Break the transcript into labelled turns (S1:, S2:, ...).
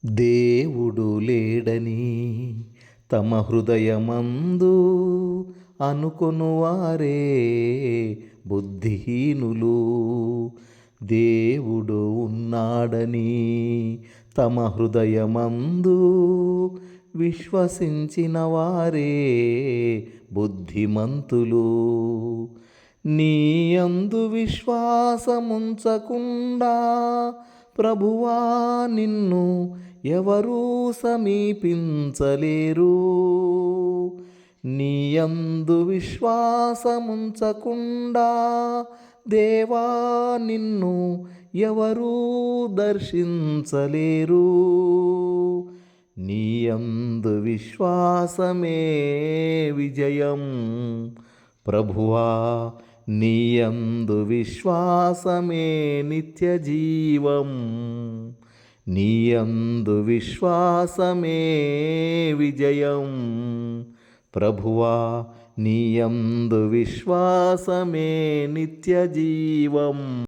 S1: దేవుడు లేడని తమ హృదయమందు అనుకొనువారే బుద్ధిహీనులు. దేవుడు ఉన్నాడని తమ హృదయమందు విశ్వసించిన వారే బుద్ధిమంతులు. నీయందు విశ్వాసముంచకుండా ప్రభువా నిన్ను ఎవరూ సమీపించలేరు. నీయందు విశ్వాసముంచకుండా దేవా నిన్ను ఎవరూ దర్శించలేరు. నీయందు విశ్వాసమే విజయం ప్రభువా, నీయందు విశ్వాసమే నిత్య జీవం. నీయందు విశ్వాసమే విజయం ప్రభువా, నీయందు విశ్వాసమే నిత్య జీవం.